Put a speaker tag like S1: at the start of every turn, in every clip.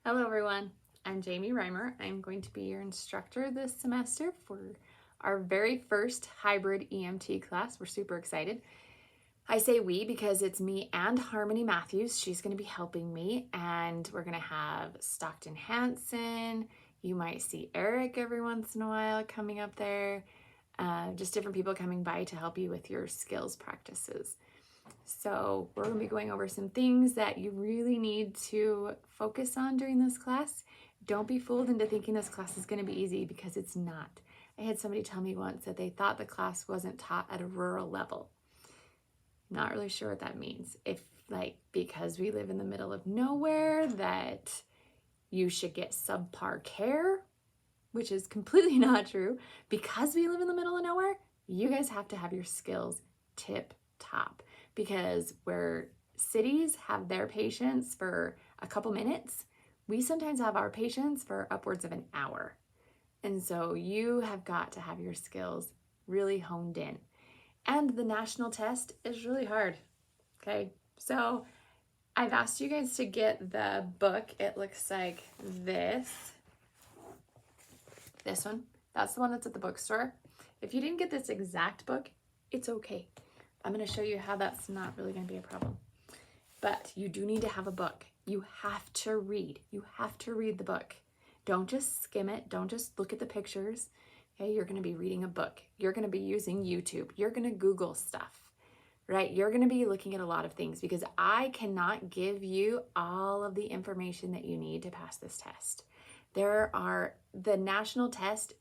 S1: Hello everyone, I'm Jamie Reimer. I'm going to be your instructor this semester for our very first hybrid EMT class. We're super excited. I say we because it's me and Harmony Matthews. She's going to be helping me, and we're going to have Stockton Hansen. You might see Eric every once in a while coming up there. Just different people coming by to help you with your skills practices. So we're going to be going over some things that you really need to focus on during this class. Don't be fooled into thinking this class is going to be easy, because it's not. I had somebody tell me once that they thought the class wasn't taught at a rural level. Not really sure what that means. If because we live in the middle of nowhere, that you should get subpar care, which is completely not true. Because we live in the middle of nowhere, you guys have to have your skills tip top, because where cities have their patients for a couple minutes, we sometimes have our patients for upwards of an hour. And so you have got to have your skills really honed in. And the national test is really hard. Okay, so I've asked you guys to get the book. It looks like this one. That's the one that's at the bookstore. If you didn't get this exact book, it's okay. I'm going to show you how that's not really going to be a problem. But you do need to have a book. You have to read. You have to read the book. Don't just skim it. Don't just look at the pictures. Okay, you're going to be reading a book. You're going to be using YouTube. You're going to Google stuff, right? You're going to be looking at a lot of things, because I cannot give you all of the information that you need to pass this test. The national test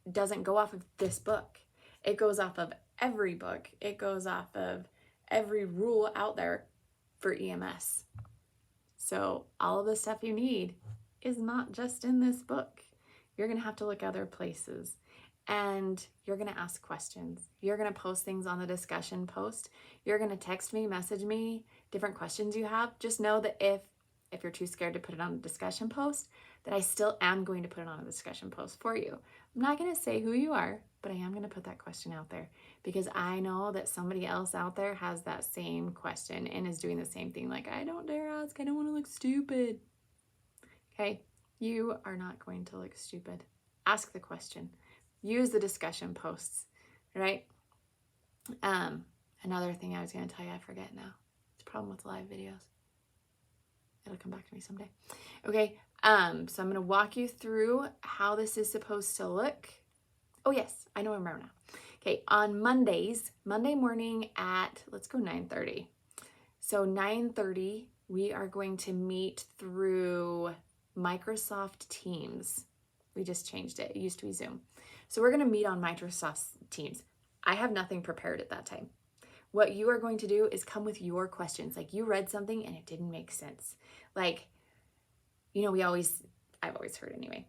S1: doesn't go off of this book. It goes off of every book. It goes off of every rule out there for EMS. So all of the stuff you need is not just in this book. You're going to have to look other places, and you're going to ask questions. You're going to post things on the discussion post. You're going to text me, message me, different questions you have. Just know that if you're too scared to put it on a discussion post, that I still am going to put it on a discussion post for you. I'm not going to say who you are, but I am going to put that question out there, because I know that somebody else out there has that same question and is doing the same thing. Like, I don't dare ask. I don't want to look stupid. Okay, you are not going to look stupid. Ask the question. Use the discussion posts, right? Another thing I was going to tell you, I forget now. It's a problem with live videos. It'll come back to me someday. Okay, so I'm going to walk you through how this is supposed to look. Oh yes, I know I remember now. Okay, on Monday morning at, let's go 9:30. So 9:30, we are going to meet through Microsoft Teams. We just changed it. It used to be Zoom. So we're going to meet on Microsoft Teams. I have nothing prepared at that time. What you are going to do is come with your questions. Like, you read something and it didn't make sense. Like, you know, I've always heard anyway,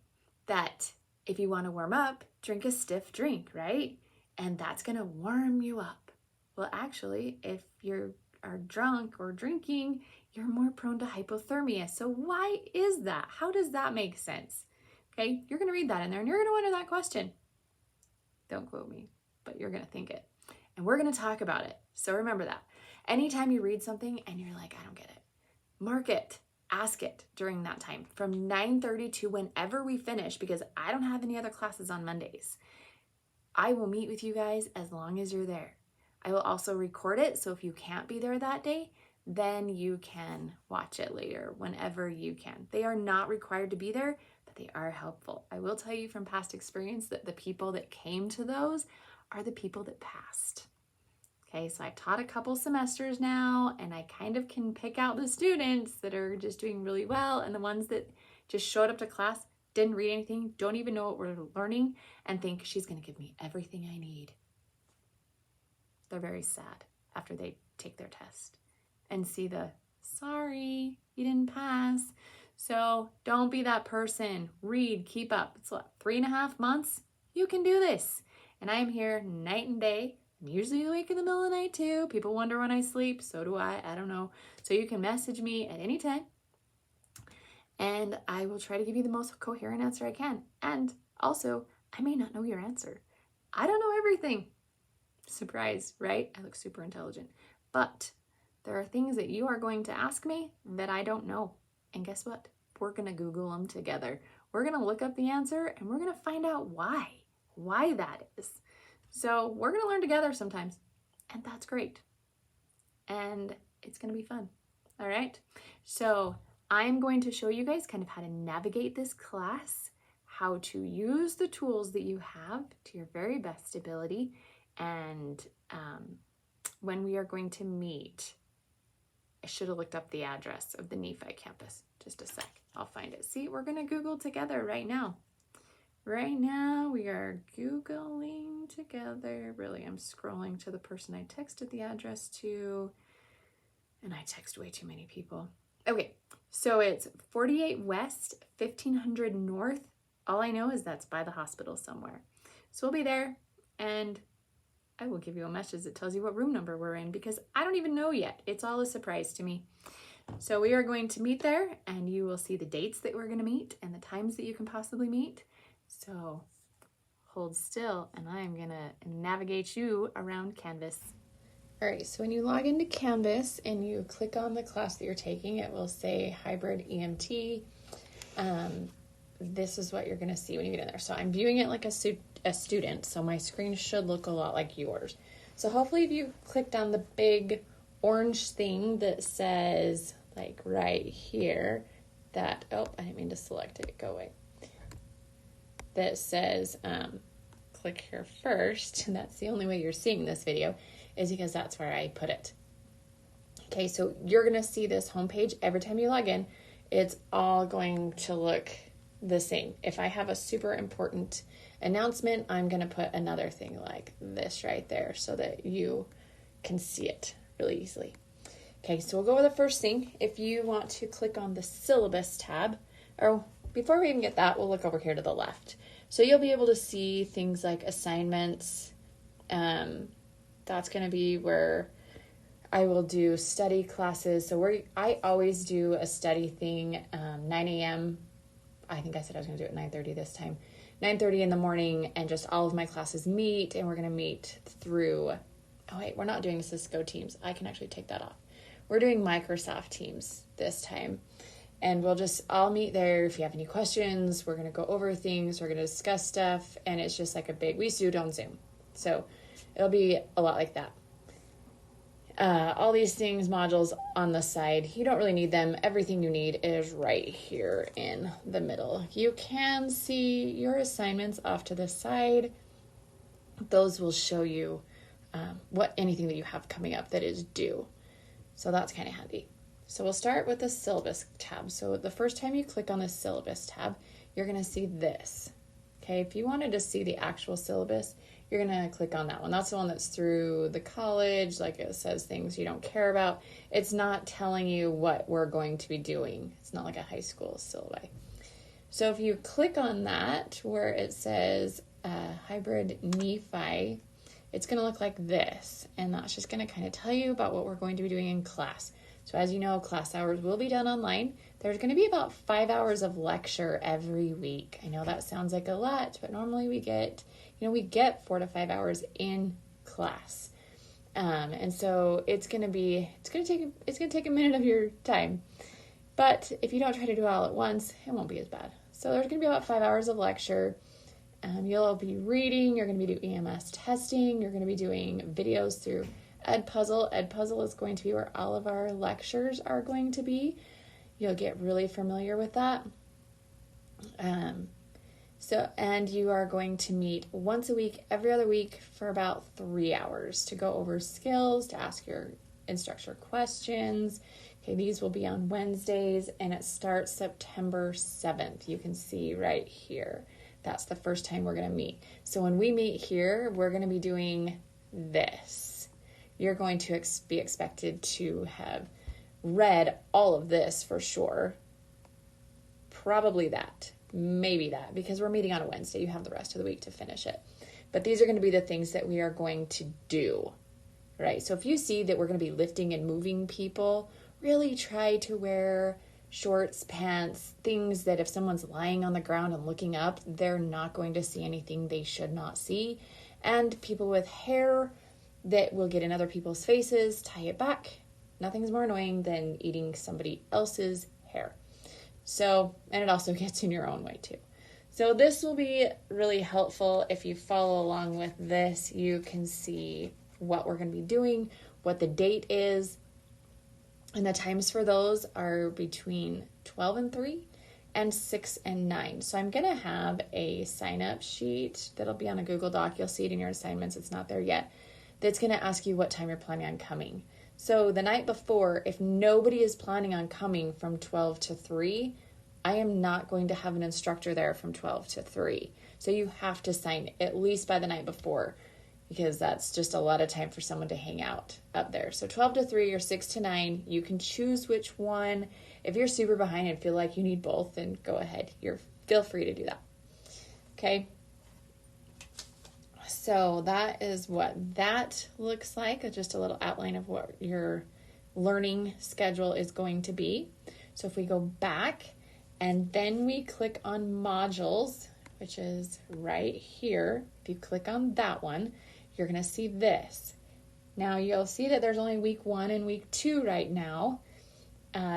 S1: that if you want to warm up, drink a stiff drink, right? And that's going to warm you up. Well, actually, if you are drunk or drinking, you're more prone to hypothermia. So why is that? How does that make sense? Okay, you're going to read that in there and you're going to wonder that question. Don't quote me, but you're going to think it. And we're going to talk about it. So remember that. Anytime you read something and you're like, I don't get it, mark it. Ask it during that time from 9:30 to whenever we finish, because I don't have any other classes on Mondays. I will meet with you guys as long as you're there. I will also record it, so if you can't be there that day, then you can watch it later whenever you can. They are not required to be there, but they are helpful. I will tell you from past experience that the people that came to those are the people that passed. Okay, so I've taught a couple semesters now, and I kind of can pick out the students that are just doing really well, and the ones that just showed up to class, didn't read anything, don't even know what we're learning, and think she's going to give me everything I need. They're very sad after they take their test and see sorry, you didn't pass. So don't be that person. Read, keep up. It's 3.5 months. You can do this. And I'm here night and day. I'm usually awake in the middle of the night too. People wonder when I sleep. So do I. I don't know. So you can message me at any time, and I will try to give you the most coherent answer I can. And also, I may not know your answer. I don't know everything. Surprise, right? I look super intelligent. But there are things that you are going to ask me that I don't know. And guess what? we're going to Google them together. We're going to look up the answer and we're going to find out why that is. So we're going to learn together sometimes, and that's great. And it's going to be fun. All right. So I'm going to show you guys kind of how to navigate this class, how to use the tools that you have to your very best ability, and when we are going to meet. I should have looked up the address of the Nephi campus. Just a sec. I'll find it. See, we're going to Google together right now. Right now, we are Googling together. Really, I'm scrolling to the person I texted the address to, and I text way too many people. Okay, so it's 48 West, 1500 North. All I know is that's by the hospital somewhere. So we'll be there, and I will give you a message that tells you what room number we're in, because I don't even know yet. It's all a surprise to me. So we are going to meet there, and you will see the dates that we're going to meet and the times that you can possibly meet. So hold still, and I'm going to navigate you around Canvas. All right, so when you log into Canvas and you click on the class that you're taking, it will say Hybrid EMT. This is what you're going to see when you get in there. So I'm viewing it like a student, so my screen should look a lot like yours. So hopefully if you clicked on the big orange thing that says, like right here, that, oh, I didn't mean to select it, go away. That says, click here first, and that's the only way you're seeing this video, is because that's where I put it. Okay, so you're going to see this homepage every time you log in. It's all going to look the same. If I have a super important announcement, I'm going to put another thing like this right there so that you can see it really easily. Okay, so we'll go over the first thing. If you want to click on the syllabus tab, or before we even get that, we'll look over here to the left. So you'll be able to see things like assignments. That's going to be where I will do study classes. So I always do a study thing, 9 a.m. I think I said I was going to do it at 9:30 this time. 9:30 in the morning, and just all of my classes meet, and we're going to meet through, oh wait, we're not doing Cisco Teams. I can actually take that off. We're doing Microsoft Teams this time, and we'll just all meet there. If you have any questions, we're going to go over things, we're going to discuss stuff, and it's just like we used to do it on Zoom. So it'll be a lot like that. All these things, modules on the side, you don't really need them. Everything you need is right here in the middle. You can see your assignments off to the side. Those will show you anything that you have coming up that is due. So that's kind of handy. So we'll start with the syllabus tab. So the first time you click on the syllabus tab, you're going to see this. Okay, if you wanted to see the actual syllabus, you're going to click on that one. That's the one that's through the college, like it says things you don't care about. It's not telling you what we're going to be doing. It's not like a high school syllabi. So if you click on that where it says Hybrid Nephi, it's going to look like this. And that's just going to kind of tell you about what we're going to be doing in class. So as you know, class hours will be done online. There's going to be about 5 hours of lecture every week. I know that sounds like a lot, but normally we get 4 to 5 hours in class. And so it's going to take a minute of your time. But if you don't try to do it all at once, it won't be as bad. So there's going to be about 5 hours of lecture. You'll be reading, you're going to be doing EMS testing, you're going to be doing videos through Edpuzzle. Edpuzzle is going to be where all of our lectures are going to be. You'll get really familiar with that. And you are going to meet once a week, every other week for about 3 hours to go over skills, to ask your instructor questions. Okay, these will be on Wednesdays, and it starts September 7th. You can see right here. That's the first time we're going to meet. So when we meet here, we're going to be doing this. You're going to be expected to have read all of this for sure. Probably that. Maybe that. Because we're meeting on a Wednesday. You have the rest of the week to finish it. But these are going to be the things that we are going to do. Right? So if you see that we're going to be lifting and moving people, really try to wear shorts, pants, things that if someone's lying on the ground and looking up, they're not going to see anything they should not see. And people with hair that will get in other people's faces, tie it back. Nothing's more annoying than eating somebody else's hair. So, and it also gets in your own way too. So this will be really helpful. If you follow along with this, you can see what we're going to be doing, what the date is, and the times for those are between 12 and 3 and 6 and 9. So I'm going to have a sign-up sheet that'll be on a Google Doc. You'll see it in your assignments. It's not there yet. That's going to ask you what time you're planning on coming. So the night before, if nobody is planning on coming from 12 to 3, I am not going to have an instructor there from 12 to 3. So you have to sign at least by the night before, because that's just a lot of time for someone to hang out up there. So 12 to 3 or 6 to 9, you can choose which one. If you're super behind and feel like you need both, then go ahead. Feel free to do that. Okay. So that is what that looks like. Just a little outline of what your learning schedule is going to be. So if we go back and then we click on modules, which is right here. If you click on that one, you're going to see this. Now you'll see that there's only week 1 and week 2 right now.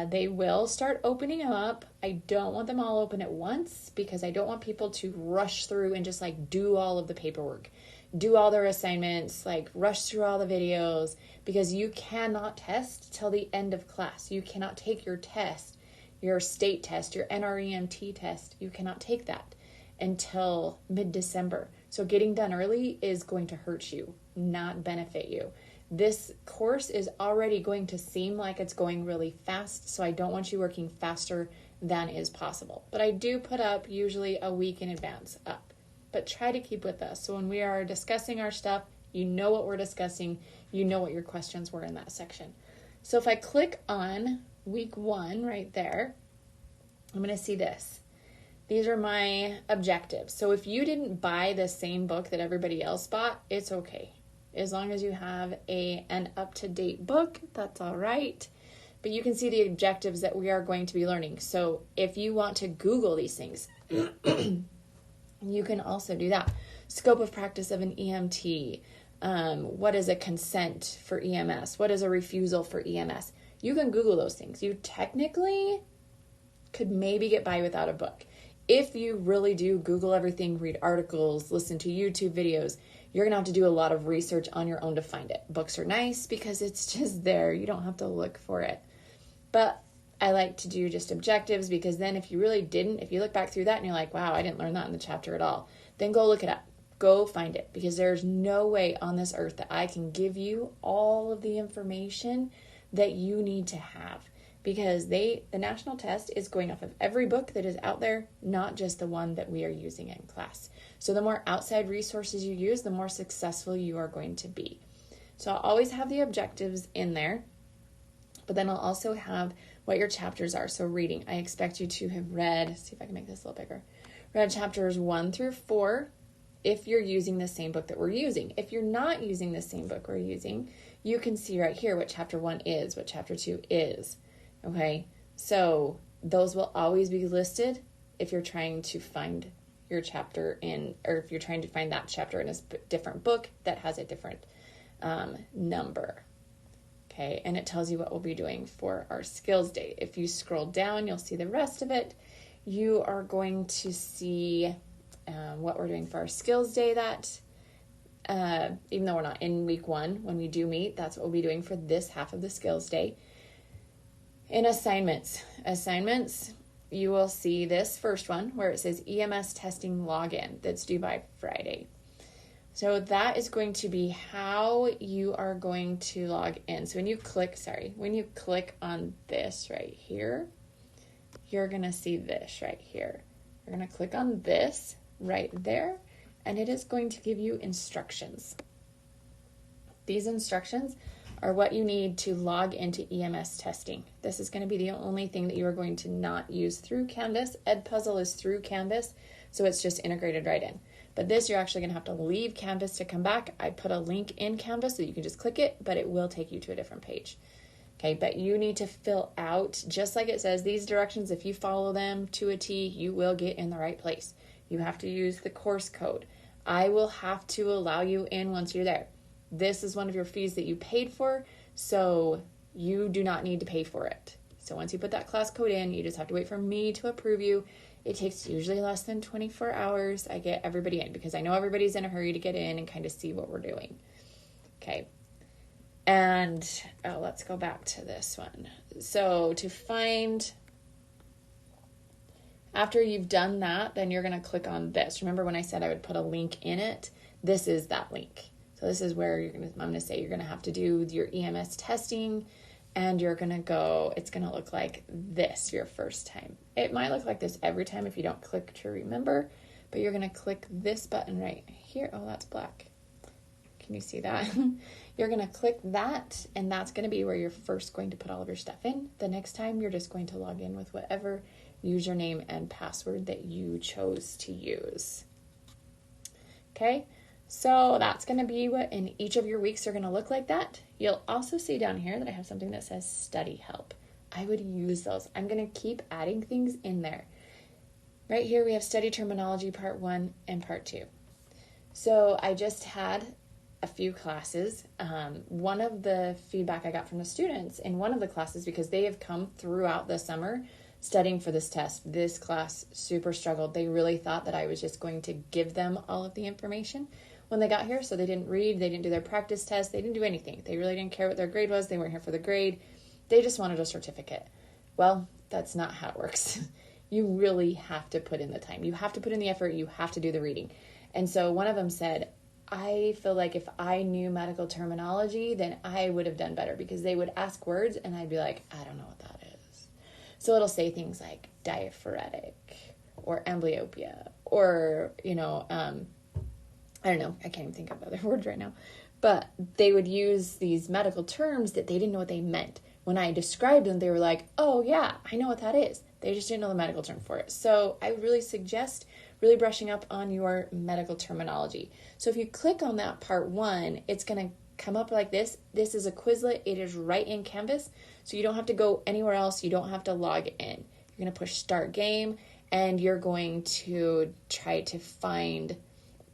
S1: They will start opening them up. I don't want them all open at once because I don't want people to rush through and just like do all of the paperwork, do all their assignments, like rush through all the videos, because you cannot test till the end of class. You cannot take your test, your state test, your NREMT test. You cannot take that until mid-December. So getting done early is going to hurt you, not benefit you. This course is already going to seem like it's going really fast, so I don't want you working faster than is possible. But I do put up usually a week in advance up. But try to keep with us. So when we are discussing our stuff, you know what we're discussing, you know what your questions were in that section. So if I click on week 1 right there, I'm going to see this. These are my objectives. So if you didn't buy the same book that everybody else bought, it's okay. As long as you have an up-to-date book, that's all right. But you can see the objectives that we are going to be learning. So if you want to Google these things, you can also do that. Scope of practice of an EMT. What is a consent for EMS? What is a refusal for EMS? You can Google those things. You technically could maybe get by without a book. If you really do Google everything, read articles, listen to YouTube videos, you're going to have to do a lot of research on your own to find it. Books are nice because it's just there. You don't have to look for it. But I like to do just objectives, because then if you really didn't, if you look back through that and you're like, wow, I didn't learn that in the chapter at all, then go look it up. Go find it, because there's no way on this earth that I can give you all of the information that you need to have, because the national test is going off of every book that is out there, not just the one that we are using in class. So the more outside resources you use, the more successful you are going to be. So I'll always have the objectives in there, but then I'll also have what your chapters are. So reading, I expect you to have read, see if I can make this a little bigger, read chapters 1 through 4 if you're using the same book that we're using. If you're not using the same book we're using, you can see right here what chapter 1 is, what chapter 2 is. Okay, so those will always be listed if you're trying to find your chapter or if you're trying to find that chapter in a different book that has a different number. Okay, and it tells you what we'll be doing for our skills day. If you scroll down, you'll see the rest of it. You are going to see what we're doing for our skills day, that even though we're not in week 1, when we do meet, that's what we'll be doing for this half of the skills day. In assignments, you will see this first one where it says EMS testing login. That's due by Friday. So that is going to be how you are going to log in. So when you click on this right here, you're going to see this right here. You're going to click on this right there, and it is going to give you instructions. These instructions are what you need to log into EMS testing. This is going to be the only thing that you are going to not use through Canvas. Edpuzzle is through Canvas, so it's just integrated right in. But this, you're actually going to have to leave Canvas to come back. I put a link in Canvas so you can just click it, but it will take you to a different page. Okay, but you need to fill out, just like it says, these directions. If you follow them to a T, you will get in the right place. You have to use the course code. I will have to allow you in once you're there. This is one of your fees that you paid for, so you do not need to pay for it. So once you put that class code in, you just have to wait for me to approve you. It takes usually less than 24 hours. I get everybody in because I know everybody's in a hurry to get in and kind of see what we're doing. Okay. And let's go back to this one. So to find, after you've done that, then you're going to click on this. Remember when I said I would put a link in it? This is that link. So this is where I'm going to say you're going to have to do your EMS testing, and you're going to go, it's going to look like this your first time. It might look like this every time if you don't click to remember, but you're going to click this button right here. Oh, that's black. Can you see that? You're going to click that, and that's going to be where you're first going to put all of your stuff in. The next time, you're just going to log in with whatever username and password that you chose to use. Okay, so that's going to be what in each of your weeks are going to look like that. You'll also see down here that I have something that says study help. I would use those. I'm going to keep adding things in there. Right here, we have study terminology part 1 and part 2. So I just had a few classes. One of the feedback I got from the students in one of the classes, because they have come throughout the summer studying for this test, this class super struggled. They really thought that I was just going to give them all of the information when they got here. So they didn't read, they didn't do their practice test, they didn't do anything. They really didn't care what their grade was. They weren't here for the grade. They just wanted a certificate. Well, that's not how it works. You really have to put in the time. You have to put in the effort. You have to do the reading. And so one of them said, I feel like if I knew medical terminology, then I would have done better, because they would ask words and I'd be like, I don't know what that is. So it'll say things like diaphoretic or amblyopia or, I don't know. I can't even think of other words right now. But they would use these medical terms that they didn't know what they meant. When I described them, they were like, oh yeah, I know what that is. They just didn't know the medical term for it. So I really suggest really brushing up on your medical terminology. So if you click on that part 1, it's going to come up like this. This is a Quizlet. It is right in Canvas. So you don't have to go anywhere else. You don't have to log in. You're going to push start game, and you're going to try to find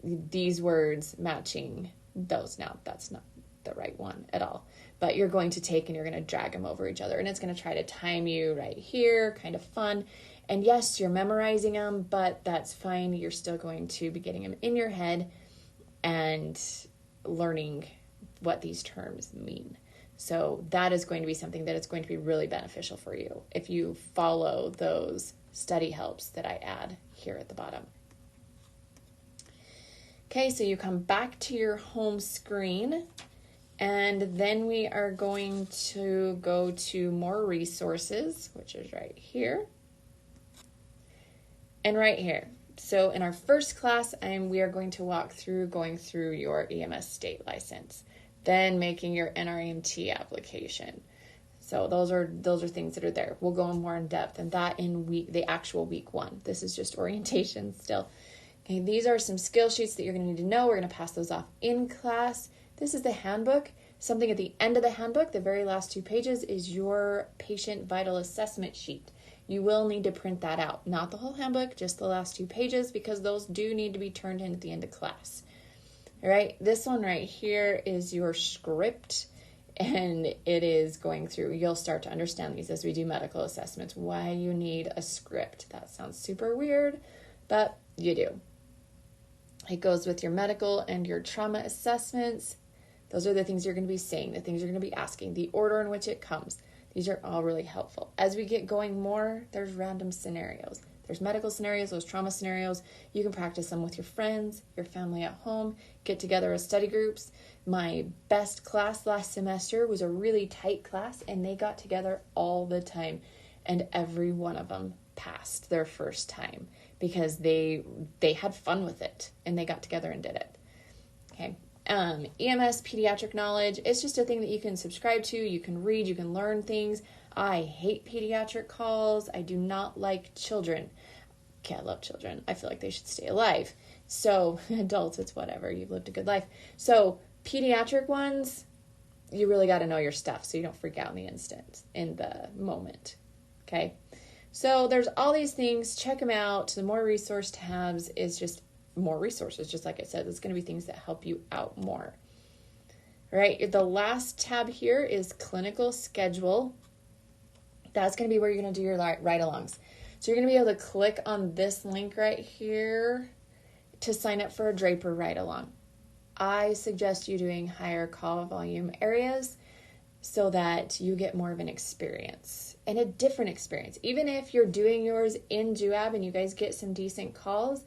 S1: these words matching those. Now, that's not the right one at all. But you're going to take and you're going to drag them over each other. And it's going to try to time you right here. Kind of fun. And yes, you're memorizing them, but that's fine. You're still going to be getting them in your head and learning what these terms mean. So that is going to be something that is going to be really beneficial for you if you follow those study helps that I add here at the bottom. Okay, so you come back to your home screen, and then we are going to go to more resources, which is right here. And right here. So in our first class, we are going to walk through going through your EMS state license, then making your NREMT application. So those are things that are there. We'll go more in depth and that in the actual week 1. This is just orientation still. Okay, these are some skill sheets that you're going to need to know. We're going to pass those off in class. This is the handbook. Something at the end of the handbook, the very last 2 pages, is your patient vital assessment sheet. You will need to print that out. Not the whole handbook, just the last 2 pages, because those do need to be turned in at the end of class. All right, this one right here is your script, and it is going through. You'll start to understand these as we do medical assessments, why you need a script. That sounds super weird, but you do. It goes with your medical and your trauma assessments. Those are the things you're going to be saying, the things you're going to be asking, the order in which it comes. These are all really helpful. As we get going more, there's random scenarios. There's medical scenarios, those trauma scenarios. You can practice them with your friends, your family at home, get together as study groups. My best class last semester was a really tight class, and they got together all the time, and every one of them passed their first time because they had fun with it, and they got together and did it. Okay. EMS pediatric knowledge, it's just a thing that you can subscribe to, you can read, you can learn things. I hate pediatric calls. I do not like children. Okay, I love children. I feel like they should stay alive. So adults, it's whatever. You've lived a good life. So pediatric ones, you really got to know your stuff so you don't freak out in the moment. Okay. So there's all these things. Check them out. The more resource tabs is just more resources, just like I said. It's going to be things that help you out more. All right, the last tab here is clinical schedule. That's going to be where you're going to do your ride-alongs. So you're going to be able to click on this link right here to sign up for a Draper ride-along. I suggest you doing higher call volume areas so that you get more of an experience and a different experience. Even if you're doing yours in Juab and you guys get some decent calls,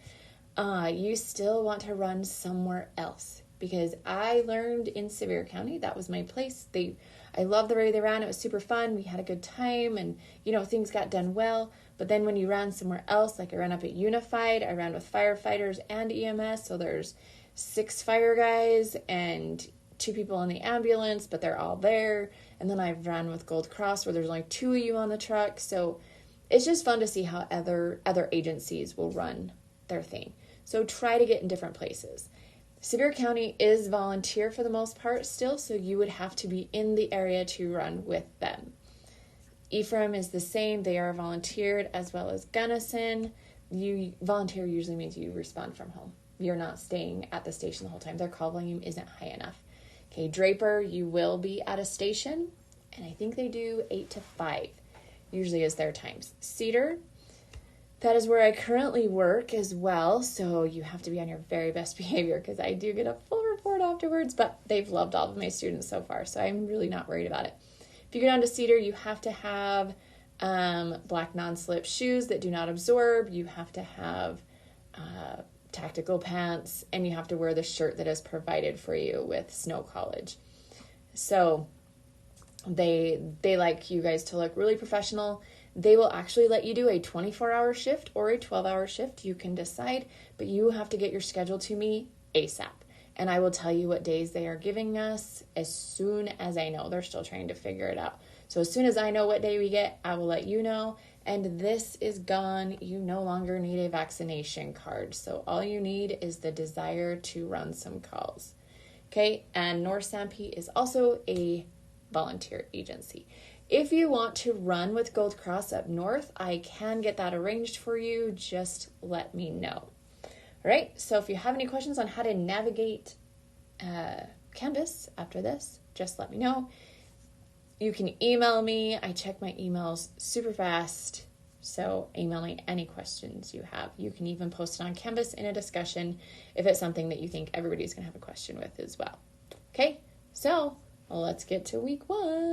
S1: you still want to run somewhere else. Because I learned in Sevier County, that was my place. I love the way they ran. It was super fun. We had a good time and, things got done well. But then when you ran somewhere else, like I ran up at Unified, I ran with firefighters and EMS. So there's 6 fire guys and 2 people in the ambulance, but they're all there. And then I've ran with Gold Cross where there's only 2 of you on the truck. So it's just fun to see how other agencies will run their thing. So try to get in different places. Sevier County is volunteer for the most part still, so you would have to be in the area to run with them. Ephraim is the same. They are volunteered, as well as Gunnison. Volunteer usually means you respond from home. You're not staying at the station the whole time. Their call volume isn't high enough. Okay, Draper, you will be at a station, and I think they do 8 to 5, usually is their times. Cedar, that is where I currently work as well, so you have to be on your very best behavior because I do get a full report afterwards, but they've loved all of my students so far, so I'm really not worried about it. If you go down to Cedar, you have to have black non-slip shoes that do not absorb. You have to have tactical pants, and you have to wear the shirt that is provided for you with Snow College. So they like you guys to look really professional. They will actually let you do a 24-hour shift or a 12-hour shift. You can decide, but you have to get your schedule to me ASAP. And I will tell you what days they are giving us as soon as I know. They're still trying to figure it out. So as soon as I know what day we get, I will let you know. And this is gone. You no longer need a vaccination card. So all you need is the desire to run some calls. Okay, and North Sanpete is also a volunteer agency. If you want to run with Gold Cross up north, I can get that arranged for you. Just let me know. All right, so if you have any questions on how to navigate Canvas after this, just let me know. You can email me. I check my emails super fast, so email me any questions you have. You can even post it on Canvas in a discussion if it's something that you think everybody's going to have a question with as well. Okay, so let's get to week 1.